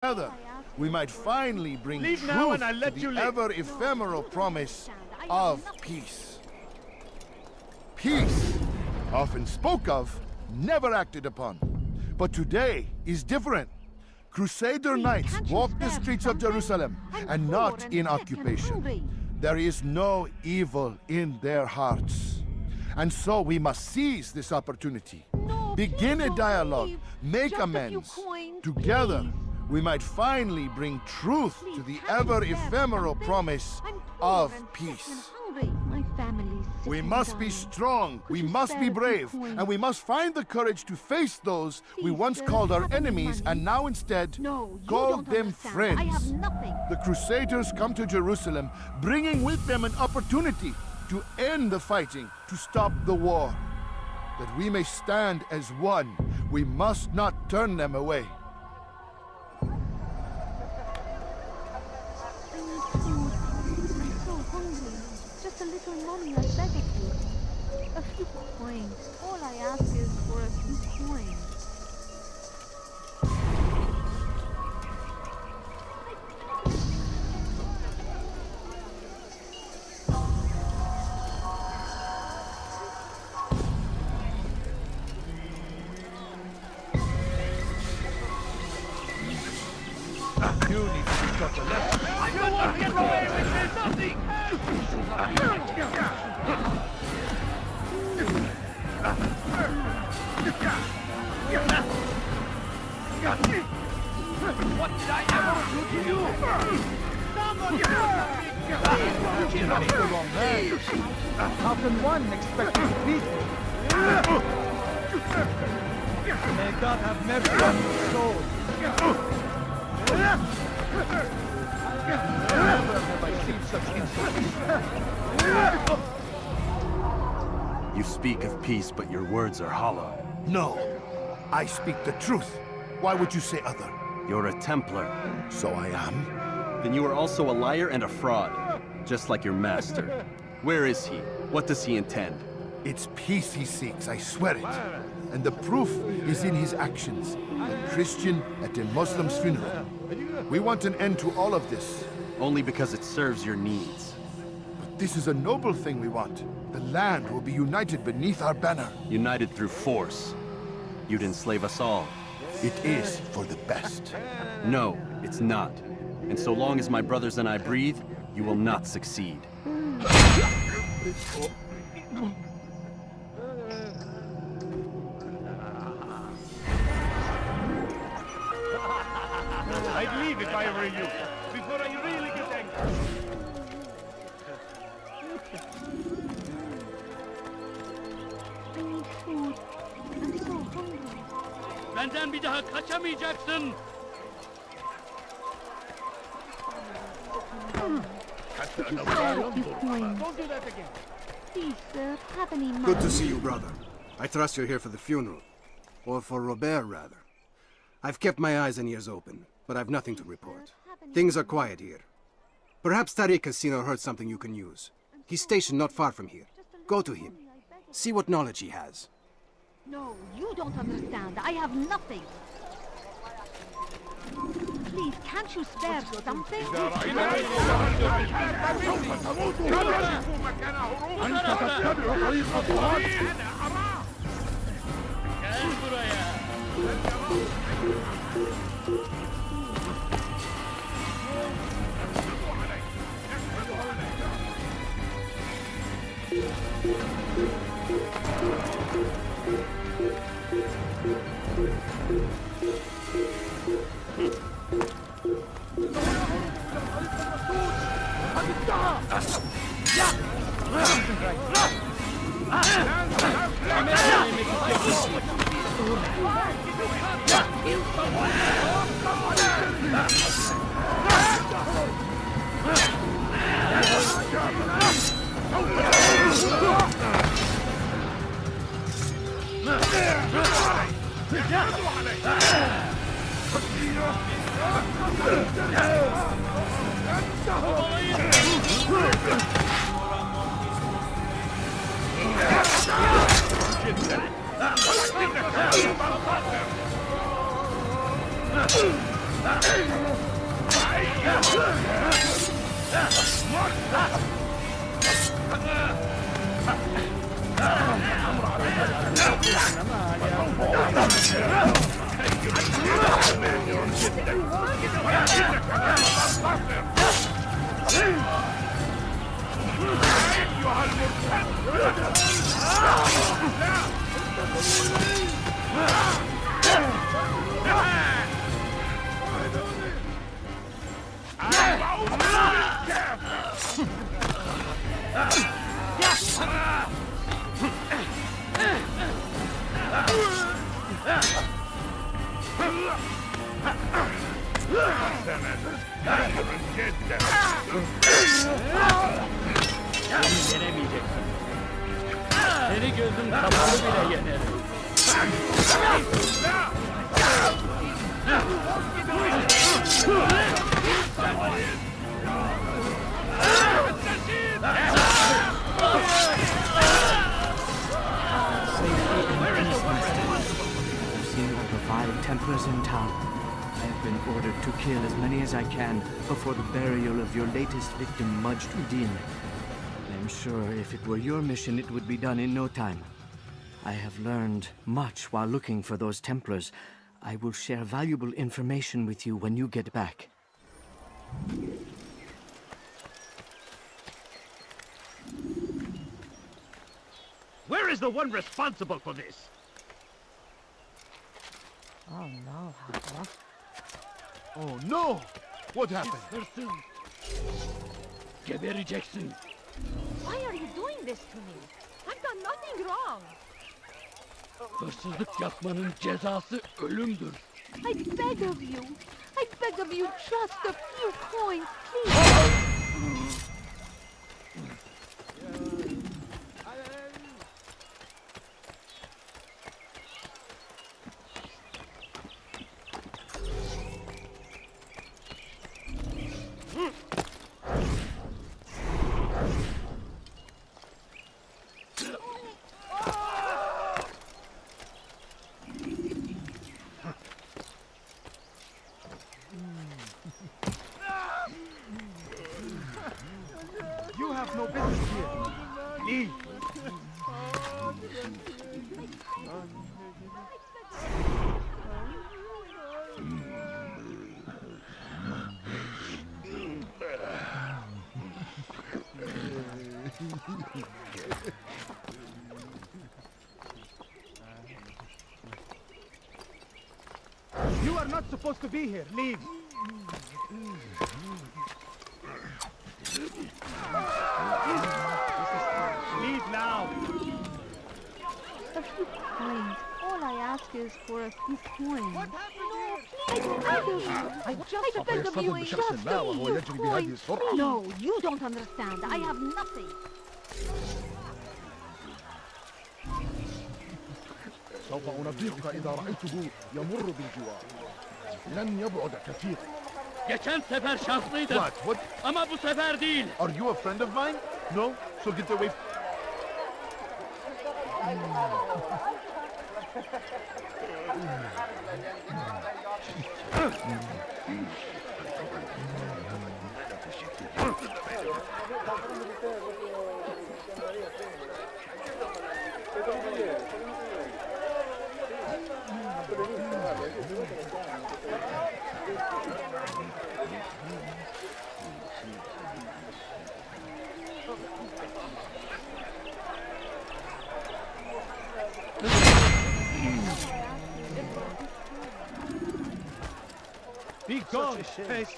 Together, we might finally bring Leave truth now and I'll to let the you live. ever-ephemeral promise of peace. Peace, often spoke of, never acted upon. But today is different. Crusader knights walk the streets of Jerusalem and not in occupation. There is no evil in their hearts. And so we must seize this opportunity. Begin a dialogue, make amends. Together, we might finally bring truth to the ever-ephemeral promise of peace. We must be strong, we must be brave, and we must find the courage to face those we once called our enemies and now instead call them friends. The Crusaders come to Jerusalem, bringing with them an opportunity to end the fighting, to stop the war. That we may stand as one, we must not turn them away. Just a little money, I beg of you. A few coins. All I ask is for a few coins. You need to be shot the left. You won't get away with this, nothing! What did I ever do to you? How can one expect to beat me? May God have mercy on your soul. Never have I seen such insolence. You speak of peace, but your words are hollow. No, I speak the truth. Why would you say other? You're a Templar. So I am. Then you are also a liar and a fraud, just like your master. Where is he? What does he intend? It's peace he seeks, I swear it. And the proof is in his actions. A Christian at a Muslim's funeral. We want an end to all of this. Only because it serves your needs. But this is a noble thing we want. The land will be united beneath our banner. United through force. You'd enslave us all. It is for the best. No, it's not. And so long as my brothers and I breathe, you will not succeed. I'd leave if I were you, before I really get angry. I need food. I'm so hungry. Benden bir daha kaçamayacaksın. A few coins. Don't do that again. Please, sir, have any money? Good to see you, brother. I trust you're here for the funeral. Or for Robert, rather. I've kept my eyes and ears open, but I've nothing to report. Things are quiet here. Perhaps Tariq has seen or heard something you can use. He's stationed not far from here. Go to him. See what knowledge he has. No, you don't understand. I have nothing. Please, can't you spare something? Yenemeyeceksin. Seni gözüm kapalı bile yenerim. I've seen all the vile Templars in town. I have been ordered to kill as many as I can before the burial of your latest victim, Majd Udin. I'm sure if it were your mission, it would be done in no time. I have learned much while looking for those Templars. I will share valuable information with you when you get back. Where is the one responsible for this? Oh no, Hapa. Oh no! What happened? Hırsız. Gebereceksin. Why are you doing this to me? I've done nothing wrong. Hırsızlık yapmanın cezası ölümdür. I beg of you. I beg of you, just a few coins, please. You have no business here. Leave. You are not supposed to be here. Leave. Leave now. A few coins. All I ask is for a few coins. What happened here? I beg of you, just a few coins. No, you don't understand. I have nothing. سوف أنبهك إذا رأيته يمر بالجوار. لن يبعد كثيرا. Geçen sefer şanslıydım. What? Ama bu sefer değil. Are you a friend of mine? No? So get away. Be gone, face.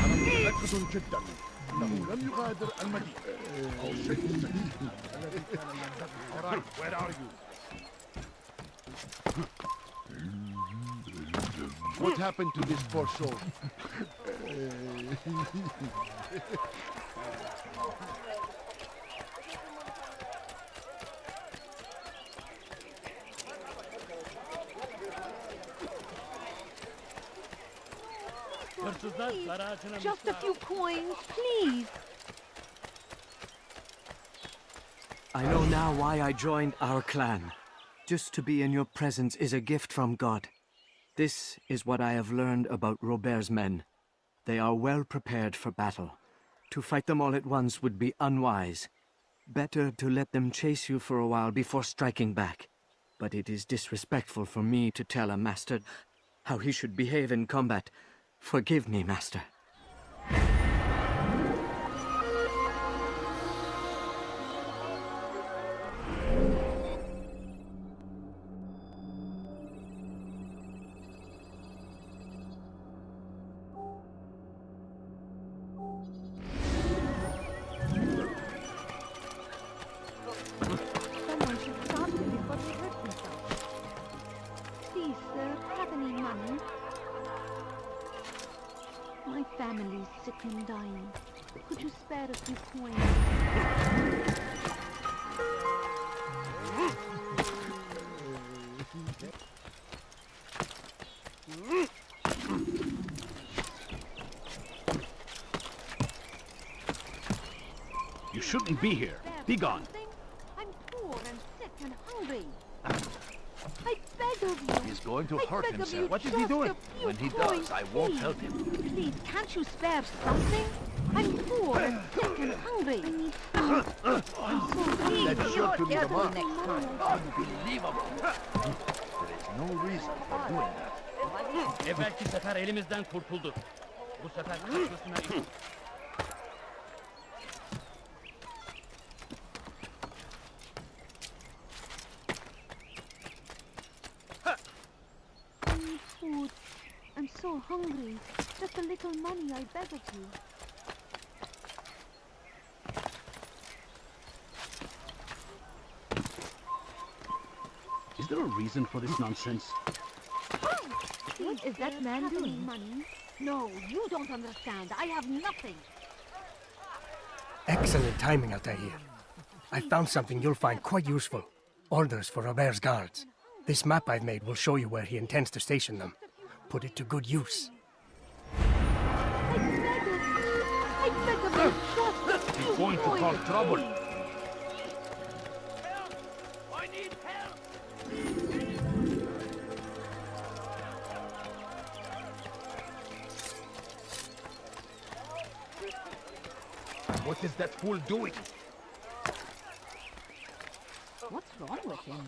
متأكد جدا أنه لم يغادر المدينة أو شيء سيء. Alright, where are you? What happened to this poor soul? Hırsızlar dar ağacına Just a few coins, please. I know now why I joined our clan. Just to be in your presence is a gift from God. This is what I have learned about Robert's men. They are well prepared for battle. To fight them all at once would be unwise. Better to let them chase you for a while before striking back. But it is disrespectful for me to tell a master how he should behave in combat. Forgive me, master. Someone should stop him before he hurts himself. Please, sir, have any money? My family's sick and dying. Could you spare a few coins? You shouldn't be here. Be gone. I'm poor and sick and hungry. I beg of you. He's going to I hurt beg of himself. you, What is he just doing? a few When he coins, does, I won't please. help him. Please, can't you spare something? I'm poor and sick and hungry. I need food. So please, That's sure to be the mark. Unbelievable. There is no reason for doing that. Evvelki sefer elimizden kurtuldu. Bu sefer kaçmasına yok. I need food. I'm so hungry. Just a little money, I beg of you. Is there a reason for this nonsense? What is that man doing? Money? No, you don't understand. I have nothing. Excellent timing, Altair. I found something you'll find quite useful. Orders for Robert's guards. This map I've made will show you where he intends to station them. Put it to good use. I beg of you, just a few He's going to cause coins. trouble. I need help! What is that fool doing? What's wrong with him?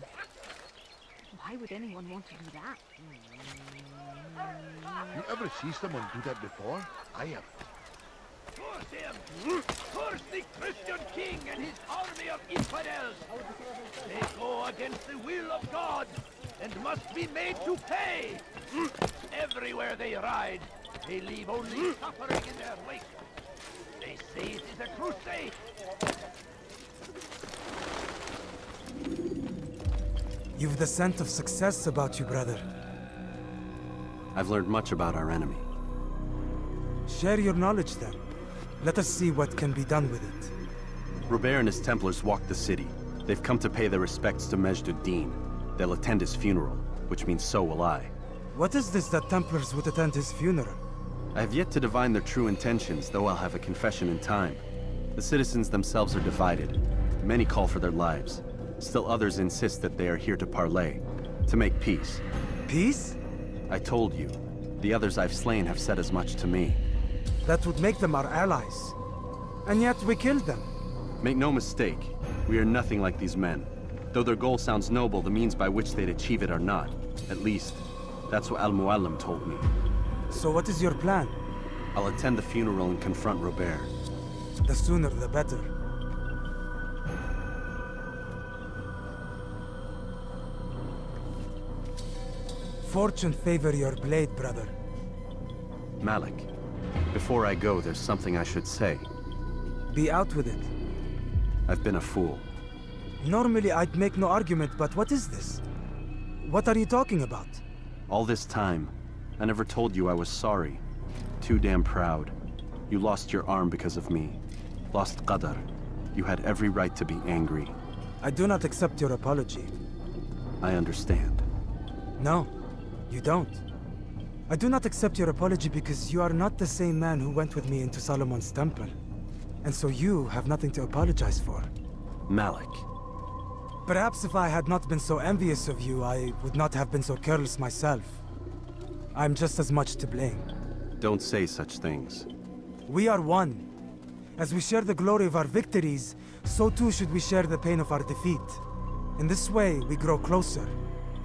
Why would anyone want to do that? You ever see someone do that before? I have. Curse him! Curse the Christian king and his army of infidels! They go against the will of God and must be made to pay! Everywhere they ride, they leave only suffering in their wake. They say it is a crusade! You've the scent of success about you, brother. I've learned much about our enemy. Share your knowledge then. Let us see what can be done with it. Robert and his Templars walked the city. They've come to pay their respects to Majd-ud-Din. They'll attend his funeral, which means so will I. What is this that Templars would attend his funeral? I have yet to divine their true intentions, though I'll have a confession in time. The citizens themselves are divided. Many call for their lives. Still others insist that they are here to parley, to make peace. Peace? I told you. The others I've slain have said as much to me. That would make them our allies. And yet we killed them. Make no mistake, we are nothing like these men. Though their goal sounds noble, the means by which they'd achieve it are not. At least, that's what Al-Muallim told me. So what is your plan? I'll attend the funeral and confront Robert. The sooner the better. Fortune favor your blade, brother. Malik, before I go, there's something I should say. Be out with it. I've been a fool. Normally I'd make no argument, but what is this? What are you talking about? All this time, I never told you I was sorry. Too damn proud. You lost your arm because of me. Lost Qadar. You had every right to be angry. I do not accept your apology. I understand. No, you don't. I do not accept your apology because you are not the same man who went with me into Solomon's temple. And so you have nothing to apologize for. Malik, Perhaps if I had not been so envious of you, I would not have been so careless myself. I'm just as much to blame. Don't say such things. We are one. As we share the glory of our victories, so too should we share the pain of our defeat. In this way, we grow closer.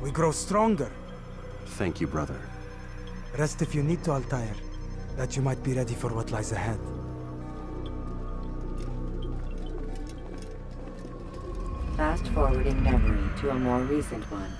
We grow stronger. Thank you, brother. Rest if you need to, Altair, that you might be ready for what lies ahead. Fast-forwarding memory to a more recent one.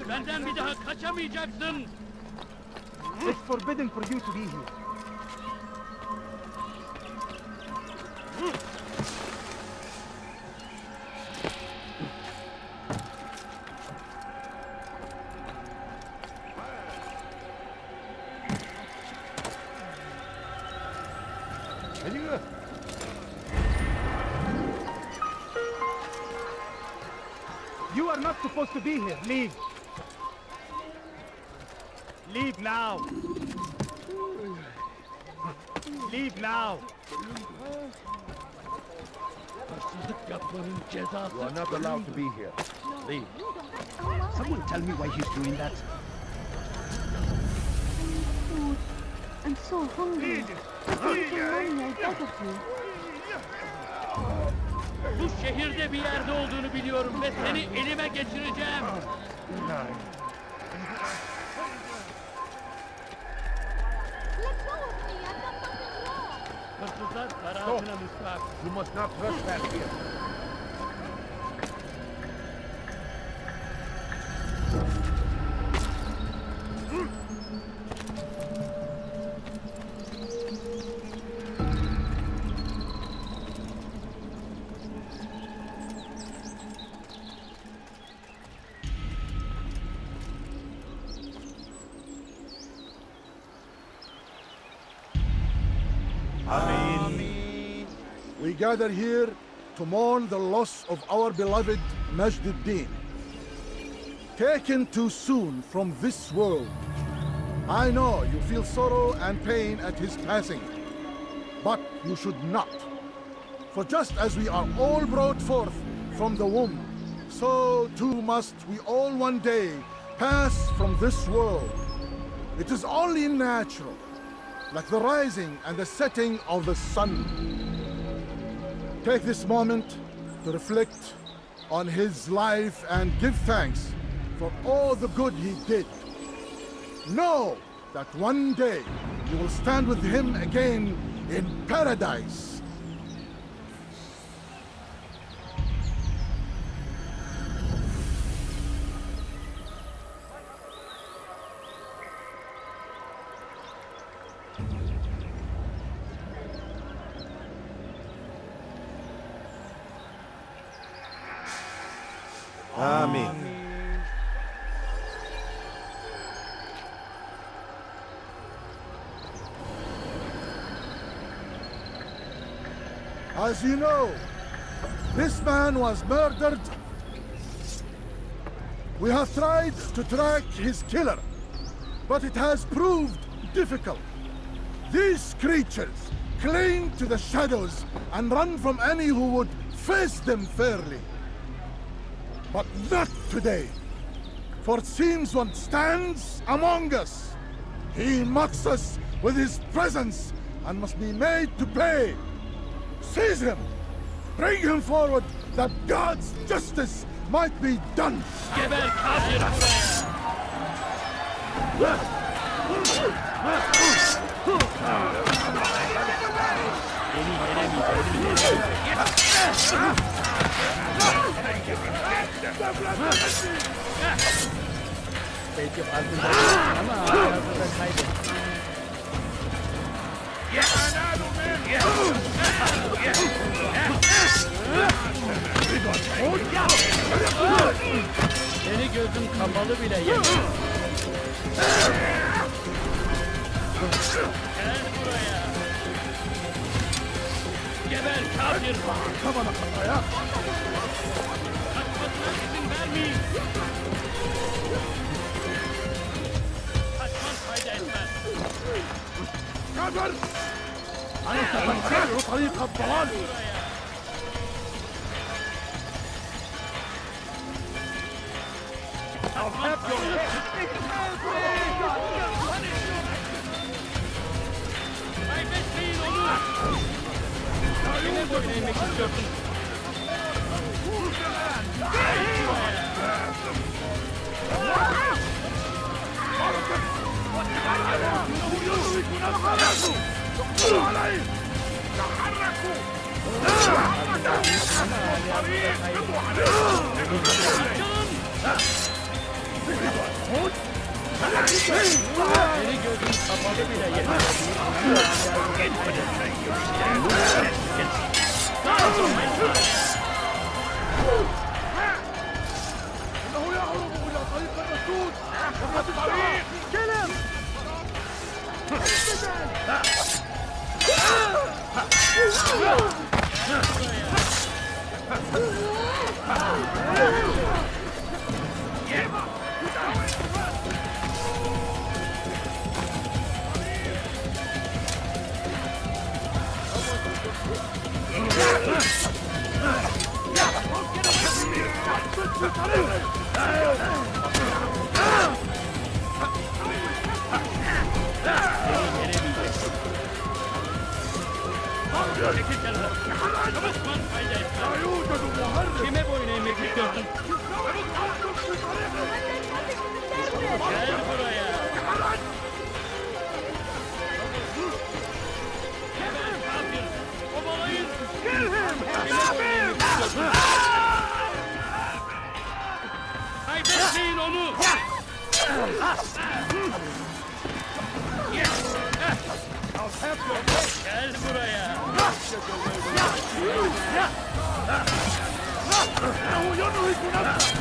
Benden bir daha kaçamayacaksın. It's forbidden for you to be here. You are not supposed to be here. Leave. Leave now. Leave now. Hırsızlık yapmanın cezası. You are not allowed to be here. Leave. Someone tell me why he's doing that. Food. I'm so hungry. Just a little money, I beg of you. Bu şehirde bir yerde olduğunu biliyorum ve seni elime geçireceğim. Let go of me, I've done nothing wrong. Hırsızlar para altına muhtaç. You must not trespass here. We gather here to mourn the loss of our beloved Majd-ud-Din. Taken too soon from this world. I know you feel sorrow and pain at his passing, but you should not. For just as we are all brought forth from the womb, so too must we all one day pass from this world. It is only natural, like the rising and the setting of the sun. Take this moment to reflect on his life and give thanks for all the good he did. Know that one day you will stand with him again in paradise. Amen. As you know, this man was murdered. We have tried to track his killer, but it has proved difficult. These creatures cling to the shadows and run from any who would face them fairly. But not today, for it seems one stands among us. He mocks us with his presence and must be made to pay. Seize him! Bring him forward that God's justice might be done! Geber kafir buraya! Belki farkındayım ama hayatında kaybettim. Seni gözüm kapalı bile yedim. Gel buraya. Geber kafir. Kafana kafaya. Kaçmasına izin vermeyin. Kaçman fayda etmez. Kafir! أنت تنكر طريق الضلال. I'll have your head. Kaybetmeyin onu. Kime boyun eğmek istiyorsun? Seni gözüm kapalı bile yeter. إنه يهرب إلى طريق المسدود. وقد الطريق. كلم. Çekil kenara. Kaçman fayda etmez. Kime boyun eğmek istiyorsun? Gel buraya. Geber kafir. Kovalayın. Kime boyun eğmek istiyorsun? Kaybetmeyin onu. Gel buraya. إنه ينهك نفسه.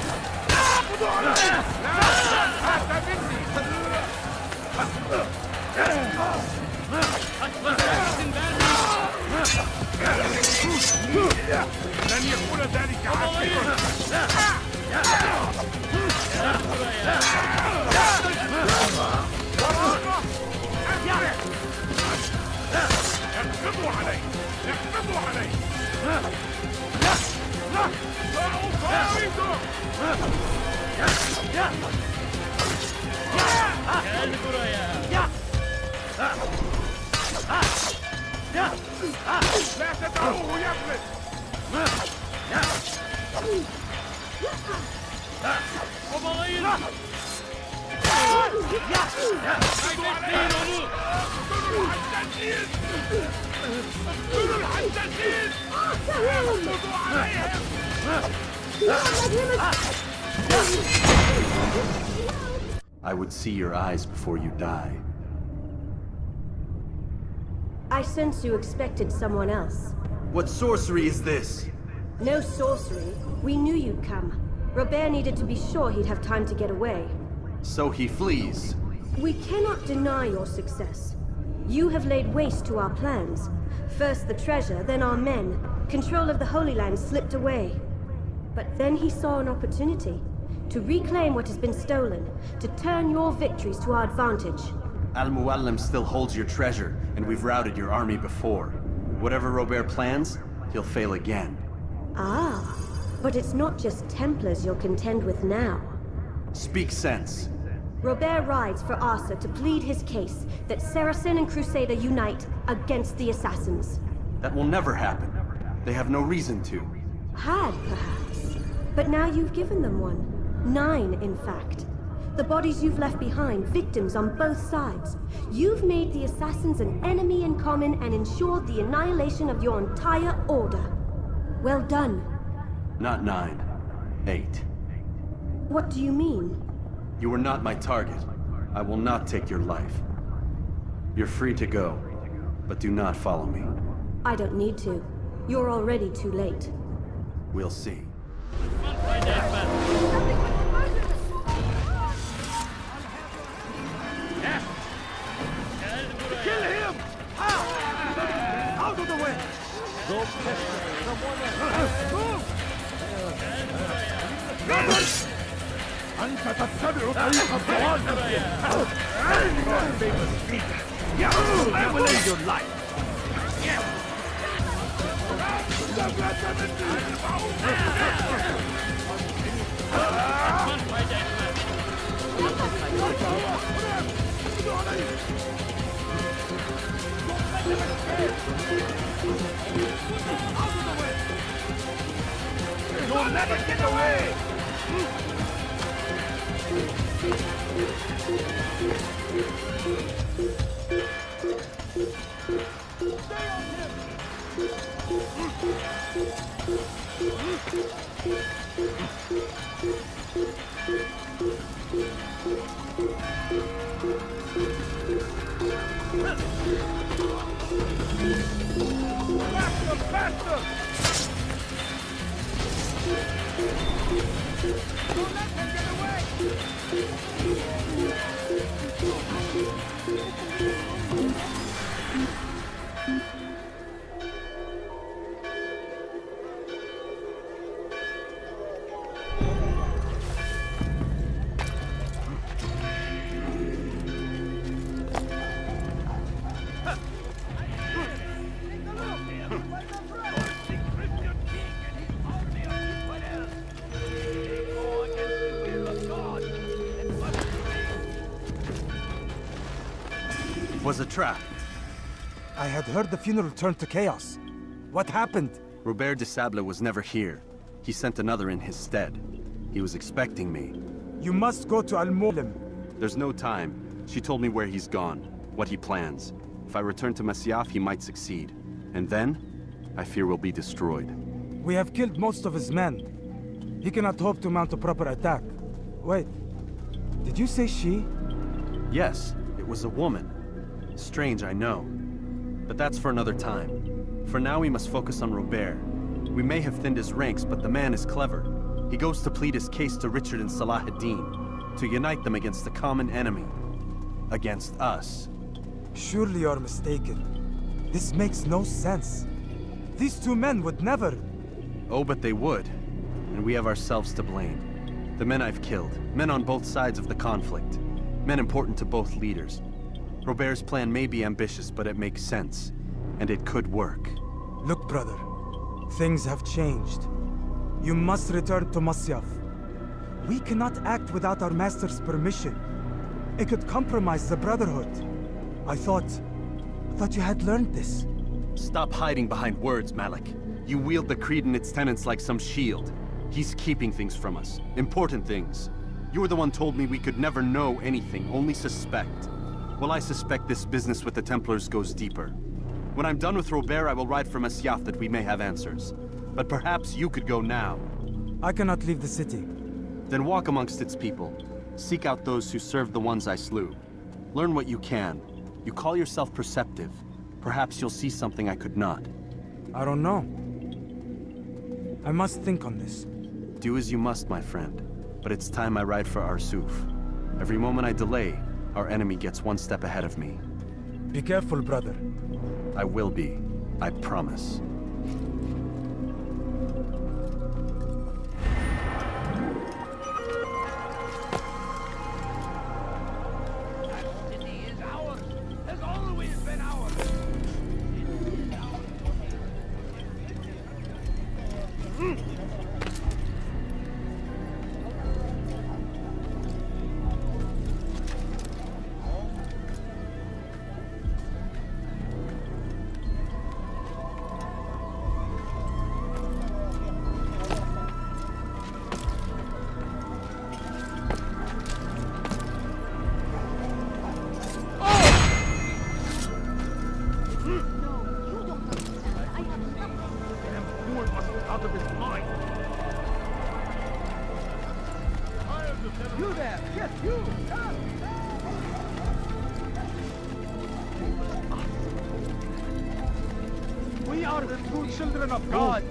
خذوا عليه. هذا مني. Kaçmasına izin vermeyin. لن يكون ذلك عاجلا. Gel buraya. اقبضوا عليه. اقبضوا عليه. سأفاوضه. Gel buraya. لا تدعوه يفلت. Kovalayın. Kaybetmeyin onu. الحدادين. اقتلوا الحدادين. اقبضوا عليهم. I would see your eyes before you die. I sense you expected someone else. What sorcery is this? No sorcery. We knew you'd come. Robert needed to be sure he'd have time to get away. So he flees. We cannot deny your success. You have laid waste to our plans. First the treasure, then our men. Control of the Holy Land slipped away. But then he saw an opportunity to reclaim what has been stolen, to turn your victories to our advantage. Al-Muallim still holds your treasure, and we've routed your army before. Whatever Robert plans, he'll fail again. Ah, but it's not just Templars you'll contend with now. Speak sense. Robert rides for Asa to plead his case that Saracen and Crusader unite against the Assassins. That will never happen. They have no reason to. Had, perhaps. But now you've given them one. 9, in fact. The bodies you've left behind, victims on both sides. You've made the Assassins an enemy in common and ensured the annihilation of your entire order. Well done. Not 9. 8. What do you mean? You were not my target. I will not take your life. You're free to go, but do not follow me. I don't need to. You're already too late. We'll see. Kill him! Out of the way! أنت تتبع طريق الضلال. I will end your life! You'll never get away! It was a trap. I had heard the funeral turned to chaos. What happened? Robert de Sable was never here. He sent another in his stead. He was expecting me. You must go to Al-Mulim. There's no time. She told me where he's gone, what he plans. If I return to Masyaf, he might succeed. And then, I fear we'll be destroyed. We have killed most of his men. He cannot hope to mount a proper attack. Wait, did you say she? Yes, it was a woman. Strange, I know. But that's for another time. For now, we must focus on Robert. We may have thinned his ranks, but the man is clever. He goes to plead his case to Richard and Salah ad-Din, to unite them against the common enemy. Against us. Surely you're mistaken. This makes no sense. These two men would never... Oh, but they would. And we have ourselves to blame. The men I've killed, men on both sides of the conflict. Men important to both leaders. Robert's plan may be ambitious, but it makes sense. And it could work. Look, brother. Things have changed. You must return to Masyaf. We cannot act without our master's permission. It could compromise the Brotherhood. I thought you had learned this. Stop hiding behind words, Malik. You wield the creed and its tenets like some shield. He's keeping things from us. Important things. You were the one told me we could never know anything, only suspect. Well, I suspect this business with the Templars goes deeper. When I'm done with Robert, I will ride for Masyaf that we may have answers. But perhaps you could go now. I cannot leave the city. Then walk amongst its people. Seek out those who served the ones I slew. Learn what you can. You call yourself perceptive. Perhaps you'll see something I could not. I don't know. I must think on this. Do as you must, my friend. But it's time I ride for Arsuf. Every moment I delay, our enemy gets one step ahead of me. Be careful, brother. I will be. I promise. the true children of God.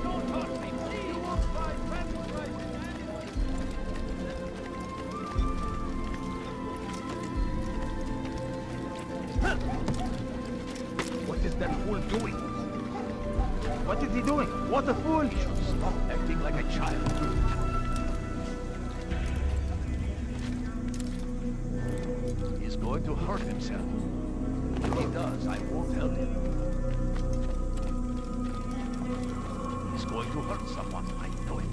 Don't hurt me, please. You won't find sacrifice What is that fool doing? What is he doing? What a fool! He should stop acting like a child. He's going to hurt himself. If he does, I won't help him. He's going to hurt someone. I know it.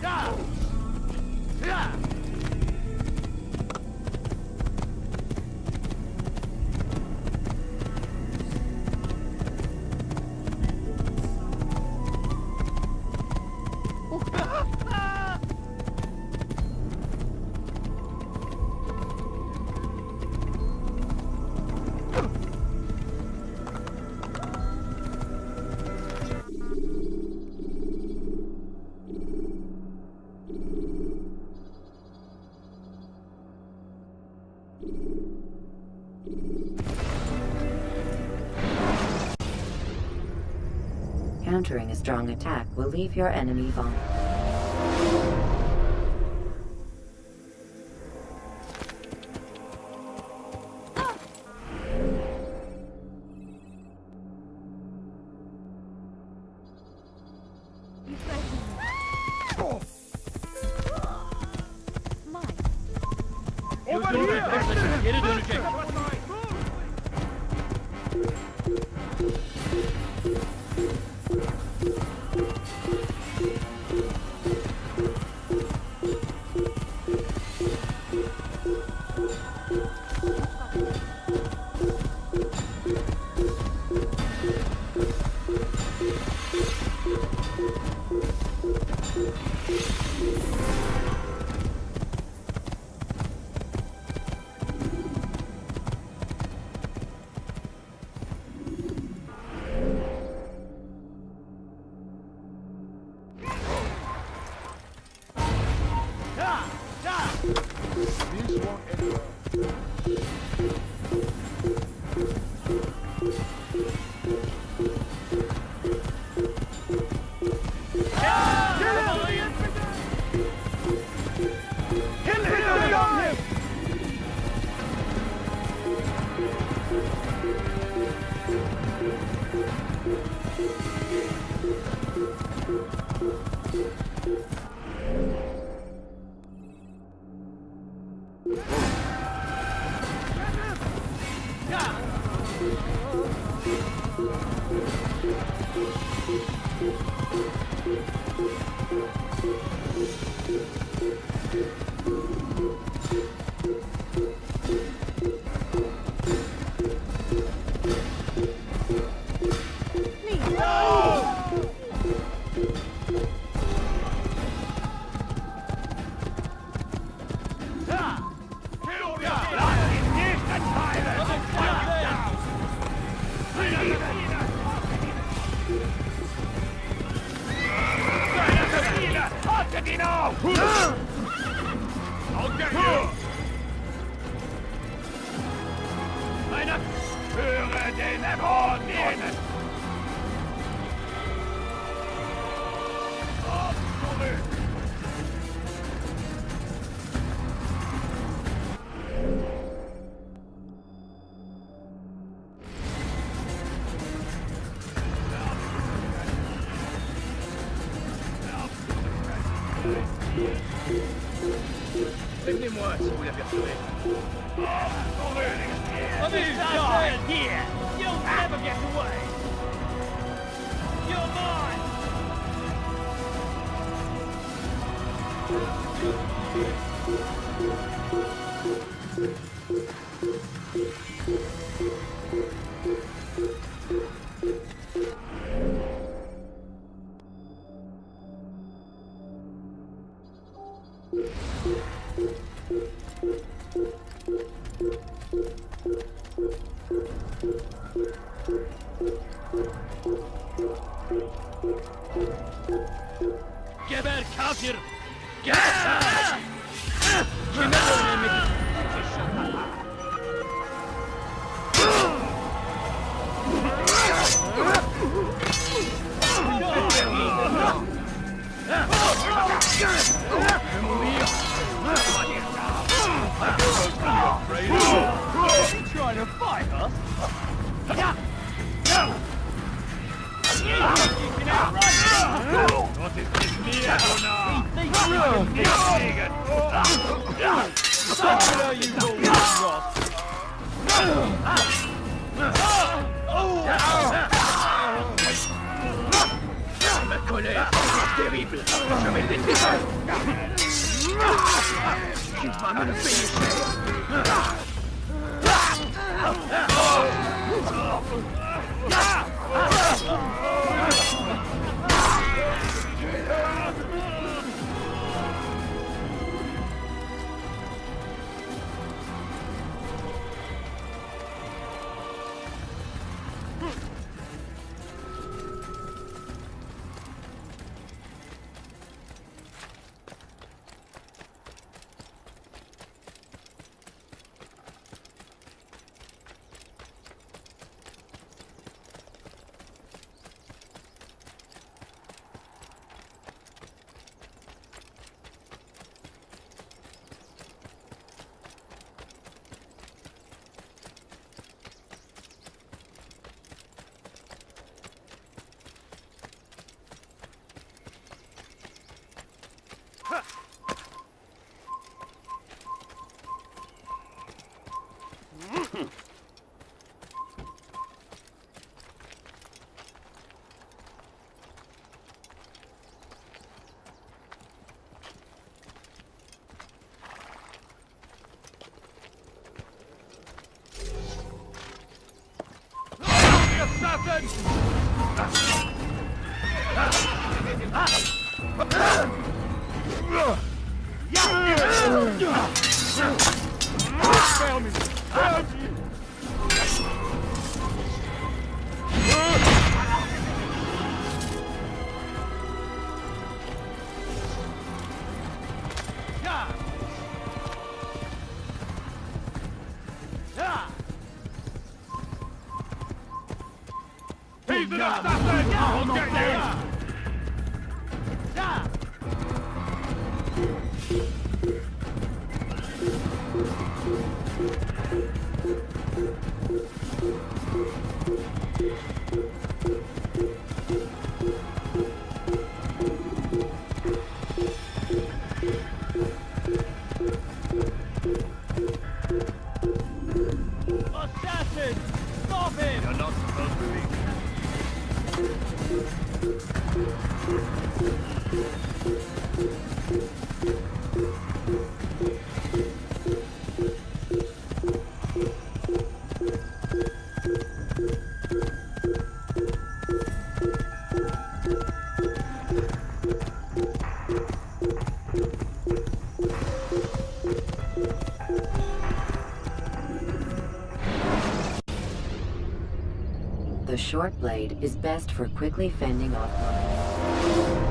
Yeah! Yeah! Countering a strong attack will leave your enemy vulnerable. You threaten me. Mine. Over here! Geri dönecek. This won't end well. I'll get you! Meine höre den Dämonen! Komm zurück! Prévenez-moi si vous l'apercevez. Here! You'll never get away! You're mine! Geber kafir! Geber! Kime böyle emredin? Trying to fight us? What is this near now? Circular, you rolling rot! Me connais, c'est terrible. Je vais le détruire. Tu vas me le payer cher. Assassin! Stop him! You're not supposed to be. The short blade is best for quickly fending off mines.